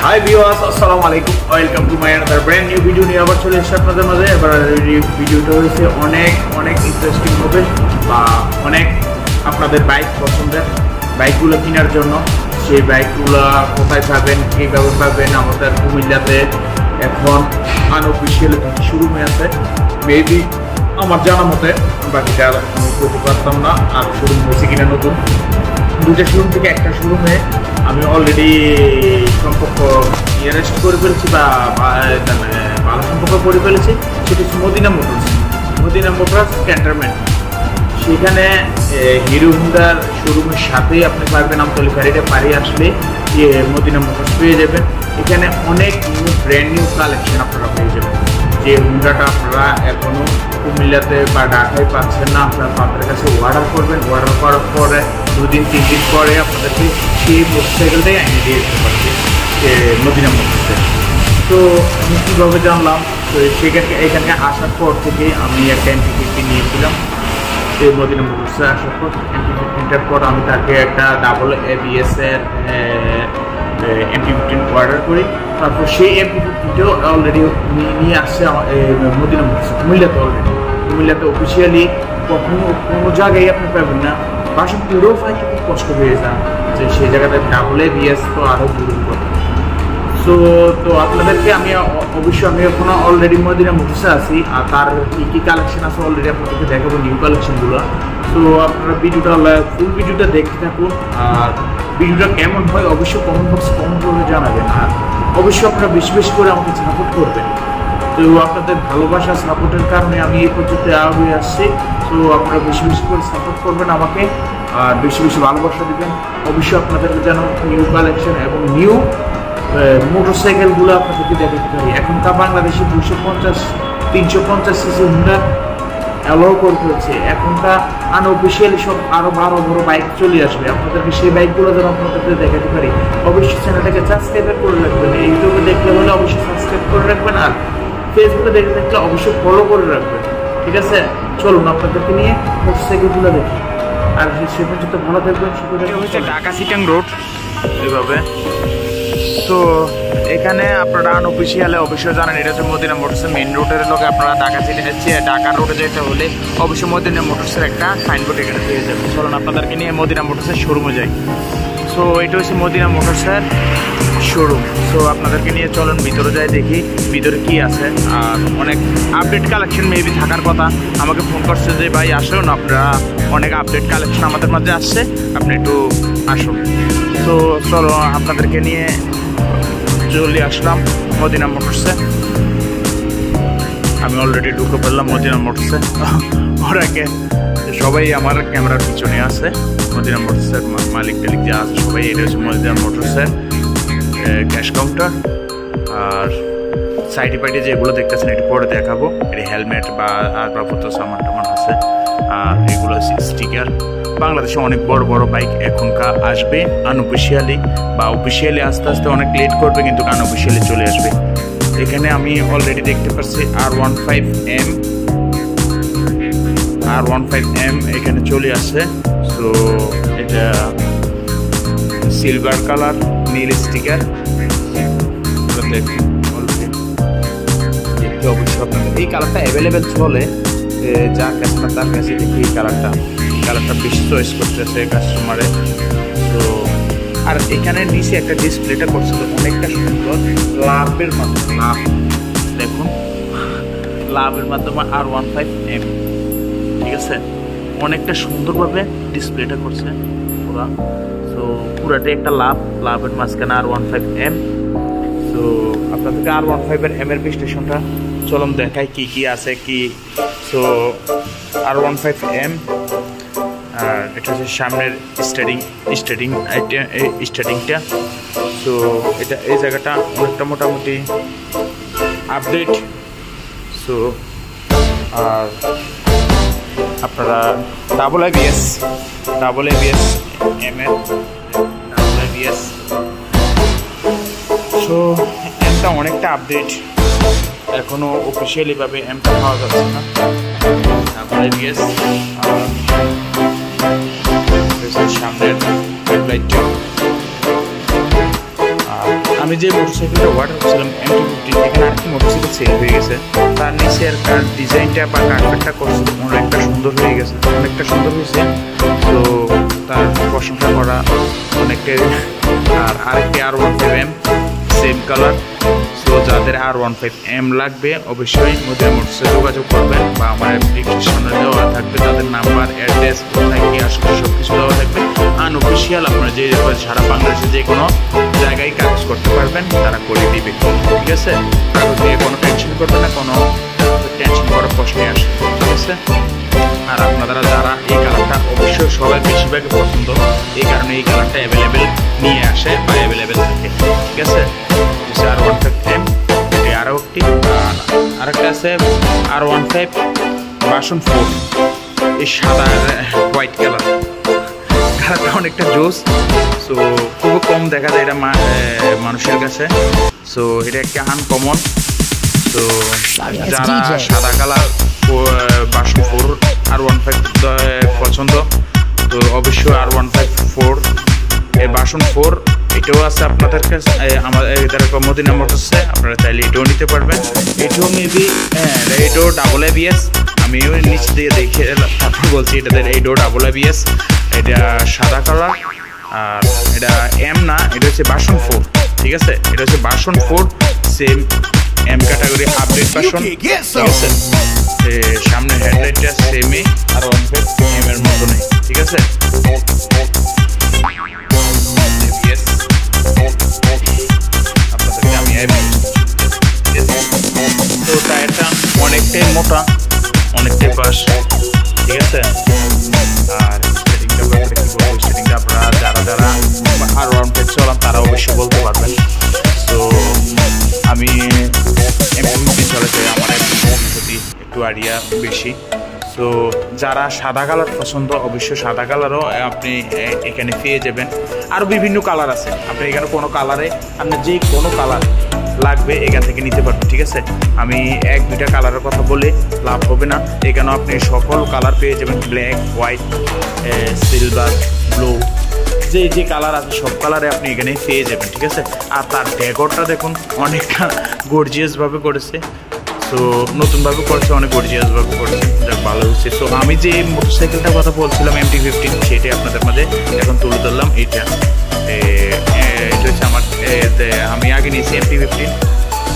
Hi viewers, আসসালামু আলাইকুম। Welcome to my another brand new video নিয়ে আবার চলে এসেছি আপনাদের মাঝে। এবার ভিডিওটা হয়েছে অনেক ইন্টারেস্টিং হবে বা অনেক আপনাদের বাইক পছন্দের বাইকগুলো কেনার জন্য। সেই বাইকগুলো কোথায় পাবেন, কীভাবে পাবেন? আমাদের কুমিল্লাতে এখন আনঅফিসিয়াল শুরু হয়ে আছে। মেবি আমার জানা মতে, বাকিটা আমি করতে পারতাম না। আর শোরুম হয়েছে কিনা নতুন, দুটো শোরুম থেকে একটা শোরুমে আমি অলরেডি সম্পর্ক নিয়ারেস্ট করে ফেলেছি বা ভালো সম্পর্ক করে ফেলেছি। সেটা হচ্ছে মদিনা মোটরস ক্যান্টনমেন্ট। সেখানে হিরো হোন্ডার শোরুমের সাথেই আপনি পারবেন আমতলী ফেরিতে পারি আসলে মদিনা মোটরস পেয়ে যাবেন। এখানে অনেক ব্র্যান্ড নিউ কালেকশন আপনারা পেয়ে যাবেন। যে হোন্ডাটা আপনারা এখনও কুমিল্লাতে বা ঢাকায় পাচ্ছেন না, আপনারা তাদের কাছে অর্ডার করবেন। অর্ডার করার পরে 2-3 দিন পরে আপনাদেরকে সেই মোটরসাইকেলটাই এনে দিয়ে দিতে পারবে মদিনা মোটরসে। তো আমি কীভাবে জানলাম? তো এখানে আসার পর থেকে আমি একটা MP50 নিয়েছিলাম। সেই মদিনা মোটরসে আসার পর MP50টার পর আমি তাকে একটা ডাবল ABS-এর MP50 অর্ডার করি। তারপর সেই MP50টাও অলরেডি নিয়ে আসছে মদিনা মোটরসে কুমিল্লাতে অফিসিয়ালি। কোনো জায়গায় আপনি পাবেন না, বাসা পুরো পাইতে খুব কষ্ট হয়ে যায় যে সেই জায়গাতে ডাবল ABS তো আরও দূরের কথা। তো আপনাদেরকে আমি এখনো অলরেডি মদিনা মোটরসে আছি, আর তার কী কালেকশন আছে অলরেডি আপনাদেরকে দেখাবো, নিউ কালেকশনগুলো। তো আপনারা ফুল ভিডিওটা দেখতে থাকুন। আর ভিডিওটা কেমন হয় অবশ্যই কমেন্ট বক্সে কমেন্ট করে জানাবেন। আর অবশ্যই আপনারা বেশি করে আমাকে সাপোর্ট করবেন। তো আপনাদের ভালোবাসা সাপোর্টের কারণে আমি এই পর্যন্ত হয়ে আসছি। তো আপনারা বেশি করে সাপোর্ট করবেন আমাকে, আর বেশি ভালোবাসা দেবেন। অবশ্যই আপনাদেরকে যেন নিউ কালেকশন এবং নিউ মোটরসাইকেলগুলো আপনাদেরকে দেখাতে পারি। এখনকার বাংলাদেশে 250-350 সিসি হোন্ডা অ্যালাউ করে ফেলছে। এখনকার আনঅফিসিয়ালি সব আরও বড় বাইক চলে আসবে। আপনাদেরকে সেই বাইকগুলো যেন আপনাদেরকে দেখাতে পারি। অবশ্যই চ্যানেলটাকে সাবস্ক্রাইব করে রাখবেন। ইউটিউবে দেখলে হলে অবশ্যই সাবস্ক্রাইব করে রাখবেন, আর ফেসবুকে দেখলে অবশ্যই ফলো করে রাখবেন। ঠিক আছে, চলুন আপনাদেরকে নিয়ে মোটরসাইকেলগুলো দেখি। আর সে পর্যন্ত ভালো থাকবেন। হচ্ছে ঢাকা চিটাং রোড এইভাবে। তো এখানে আপনারা আনঅফিসিয়ালে অবশ্যই জানেন এটা হচ্ছে মদিনা মোটরসের মেইন রোডের লোকে। আপনারা ঢাকা রোডে যেতে হলে অবশ্যই মদিনা মোটরসের একটা সাইনবোর্ড এখানে পেয়ে যাবেন। চলুন আপনাদেরকে নিয়ে মদিনা মোটরসের শোরুমে যাই। সো এটা হচ্ছে মদিনা মোটরসের শোরুম। সো আপনাদেরকে নিয়ে চলুন ভিতরে যাই, দেখি ভিতরে কি আছে। আর অনেক আপডেট কালেকশন মেবি থাকার কথা। আমাকে ফোন করছে যে ভাই আসুন, আপনারা অনেক আপডেট কালেকশন আমাদের মাঝে আসছে, আপনি একটু আসুন। তো চলো আপনাদেরকে নিয়ে চলে আসলাম মদিনা মোটরসে। আমি অলরেডি ঢুকে পড়লাম মদিনা মোটরসে। ওরাকে সবাই আমার ক্যামেরার পিছনে আছে। মদিনা মোটরসের মালিক টালিক যে আছে সবাই। এটা হচ্ছে মদিনা মোটরসের ক্যাশ কাউন্টার। আর সাইডে পাইডে যেগুলো দেখতেছেন একটু পরে দেখাবো। এটা হেলমেট বা আসবাবপত্র সামান টামান আছে। আর এগুলো হচ্ছে স্টিকার। বাংলাদেশে অনেক বড় বাইক এখনকার আসবে আনঅফিসিয়ালি বা অফিসিয়ালি আস্তে আস্তে অনেক লেট করবে, কিন্তু আনঅফিসিয়ালি চলে আসবে। এখানে আমি অলরেডি দেখতে পাচ্ছি R15M এখানে চলে আসছে। সো এটা সিলভার কালার, নীল স্টিকার। দেখতে অবশ্যই আপনাদের এই কালারটা অ্যাভেলেবেল চলে, যার কাছে না তার কাছে দেখি এই কালারটা বেশি চয়েস করতেছে কাস্টমারে। তো আর এখানে নিচে একটা ডিসপ্লেটা করছে তো অনেকটা সুন্দর লাভের মাধ্যমে। দেখুন লাভের মাধ্যমে R15M, ঠিক আছে, অনেকটা সুন্দরভাবে ডিসপ্লেটা করছে পুরা। তো পুরাটাই একটা লাভের মাঝখানে R15M। তো আপনাদেরকে R15M এর স্টেশনটা চলুন দেখাই কি আছে কি। সো R15M, আর এটা হচ্ছে সামনের স্টার্টিংটা। তো এটা এই জায়গাটা অনেকটা মোটামুটি আপডেট। সো আর আপনারা ডাবল ABS সো এমটা অনেকটা আপডেট। এখনো অফিসিয়ালিভাবে এমটা পাওয়া যাচ্ছে না। ডাবল ABS সামনের লাইটটা। আর আমি যে মোটরসাইকেলটা অর্ডার করছিলাম MT-15, এখানে আরেকটি মোটরসাইকেল সেল হয়ে গেছে। তার নিচে আর ডিজাইনটা বা কার্পেটটা করছিল অনেকটা সুন্দর হয়ে গেছে, অনেকটা সুন্দর হয়েছে। তো তার প্রশংসা করা অনেকটাই। আর আরেকটি R15M সেম কালার। সো যাদের R15M লাগবে অবশ্যই মদিনা মোটরসে যোগাযোগ করবেন, বা আমার অ্যাপ্লিকেশনে দেওয়া থাকবে তাদের নাম্বার, অ্যাড্রেস, কোথায় কি আসলে সব কিছু দেওয়া থাকবে। আনঅফিসিয়াল আপনারা যে সারা বাংলাদেশে যে কোনো জায়গায় কাজ করতে পারবেন, তারা করে দিবে, ঠিক আছে। কাগজ দিয়ে কোনো টেনশন করবে না, কোনো টেনশন করার প্রশ্নই আসে, ঠিক আছে। আর আপনারা যারা এই কালারটা অবশ্যই সবাই বেশিরভাগই পছন্দ, এই কারণে এই কালারটা অ্যাভেলেবেল নিয়ে আসে বা অ্যাভেলেবেল থাকে, ঠিক আছে। R15M আরও একটি, আরেকটা আছে R15 ভার্সন 4, এই সাদা হোয়াইট কালারটা অনেকটা জোস। সো খুবই কম দেখা যায় এটা মানুষের কাছে। সো এটা একটা আনকমন। তো যারা সাদা কালার ভার্সন 4 R15 পছন্দ, তো অবশ্যই R15 ভার্সন 4 এটাও আছে আপনাদের কাছে, আমাদের মদিনা মোটরসে। আপনারা চাইলে এটাও নিতে পারবেন। এটাও মেবি এটাও ডাবল ABS। আমিও নিচ দিয়ে দেখে তারপর বলছি এটাতে এটাও ডাবল ABS। এটা সাদা কালার। আর এটা M না, এটা হচ্ছে ভার্সন 4, ঠিক আছে। এটা হচ্ছে version 4, same M category update version, ঠিক আছে। সামনের হেডলাইটটা সেমই R15M এর মতনই, ঠিক আছে। তো টায়ারটা অনেকটাই মোটা, অনেকটাই বাস, ঠিক আছে। আর স্টেটিংটা আপনারা যারা R15 চলান তারা অবশ্যই বলতে পারবেন। তো আমি MT-15 চলে চাই, আমার প্রতি একটু আইডিয়া বেশি। সো যারা সাদা কালার পছন্দ, অবশ্যই সাদা কালারও আপনি এখানে পেয়ে যাবেন। আরও বিভিন্ন কালার আছে, আপনি এখানে কোনো কালারে আপনার যে কোনো কালার লাগবে এখান থেকে নিতে পারবেন, ঠিক আছে। আমি 1-2টা কালারের কথা বলে লাভ হবে না, এখানেও আপনি সকল কালার পেয়ে যাবেন। ব্ল্যাক, হোয়াইট, সিলভার, ব্লু, যে কালার আছে সব কালারে আপনি এখানে পেয়ে যাবেন, ঠিক আছে। আর তার ডেকোরটা দেখুন, অনেকটা গর্জিয়াসভাবে করেছে। তো নতুনভাবে করেছে, অনেক গর্জিয়াসভাবে করেছে, যাক ভালো হচ্ছে। তো আমি যে মোটরসাইকেলটার কথা বলছিলাম MT-15, সেটাই আপনাদের মাঝে এখন তুলে ধরলাম। এটা হচ্ছে আমার, আমি আগে নিয়েছি MT-15।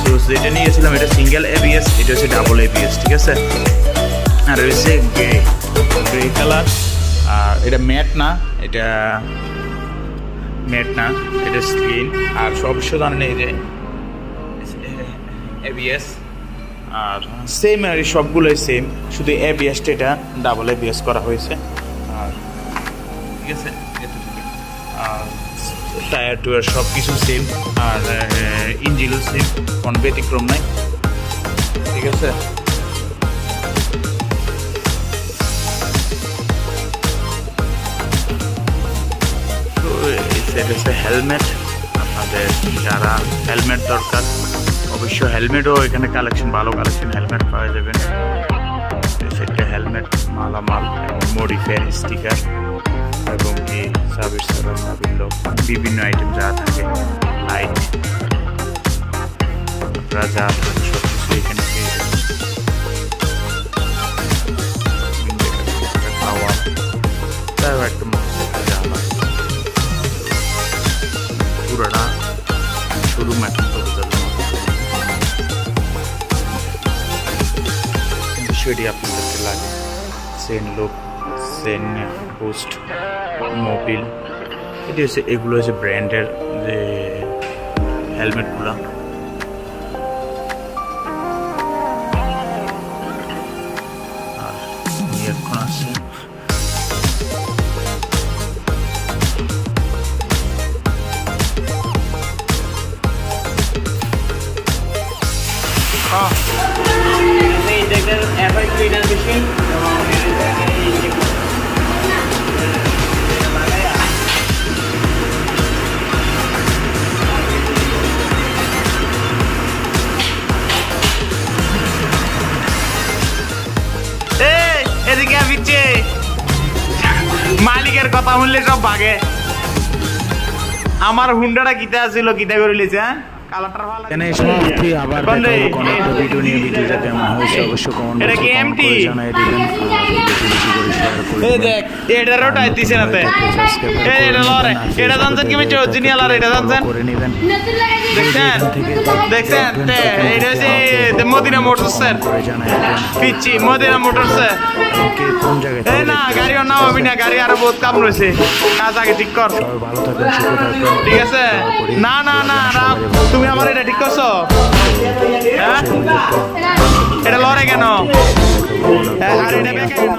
তো যেটা নিয়েছিলাম এটা সিঙ্গেল ABS, এটা হচ্ছে ডাবল ABS, ঠিক আছে। আর হচ্ছে গ্রে কালার। আর এটা ম্যাট না, এটা স্ক্রিন। আর অবশ্য জানেন এই যে ABS, আর সেম, আর সবগুলোই সেম, শুধু ABS-টা এটা ডাবল ABS করা হয়েছে। আর ঠিক আছে, আর টায়ার টুয়ার সব কিছু সেম, আর ইঞ্জিনও সেম, কোনো ব্যতিক্রম নাই, ঠিক আছে। তো এটা হচ্ছে হেলমেট। আপনাদের যারা হেলমেট দরকার, অবশ্য হেলমেটও এখানে ভালো কালেকশন হেলমেট পাওয়া যাবেন। সেটা হেলমেট, মালামাল এবং মডিফায়ার, স্টিকার এবং কি সার্ভিস লক, বিভিন্ন আইটেম যা থাকে, লাইট, যা থাকে সব কিছু এখানে পেয়ে যাবেন। পাওয়ার তাও একদম পুরোটা শোরুম এখন করে যাবে। বিষয়টি আপনাদেরকে লাগে সেন লোক, সেন পোস্ট, মোবিল, এটি হচ্ছে, এগুলো হচ্ছে ব্র্যান্ডের যে হেলমেটগুলো। আর এখন আছে মালিকের কথা বললে সব ভাগে। আমার হুন্ডাটা কিতা আছিল কিতা করে লিছে হ্যাঁ কালারটার ভালো এখানে সমাপ্তি আবার দেখা হবে কোন একটা ভিডিও নিয়ে। ভিডিওটা কেমন হয়েছে অবশ্যই কমেন্ট এটা কি এমটি জানাই দিবেন। বেশি করে শেয়ার করে এই দেখ এটারও টাইট দিছে নাতে এই এটা লরে এটা জানছেন কি মিছে অরিজিনাল আর এটা জানছেন করে নেবেন। দেখছেন দেখছেন এটা যে মদিনা মোটরস এর করে জানাই দিবেন পিচ্ছি মদিনা মোটরস কে কোন জায়গায় এই না গাড়িও নাও আমি না গাড়ি আরো বহুত কাম রয়েছে কাজ আগে ঠিক কর সবাই ভালো থাকবেন সুস্থ থাকবেন। ঠিক আছে না না না না তুমি আমার এটা ঠিক করছো হ্যাঁ এটা লড়ে কেন আর এটা বেকার কেন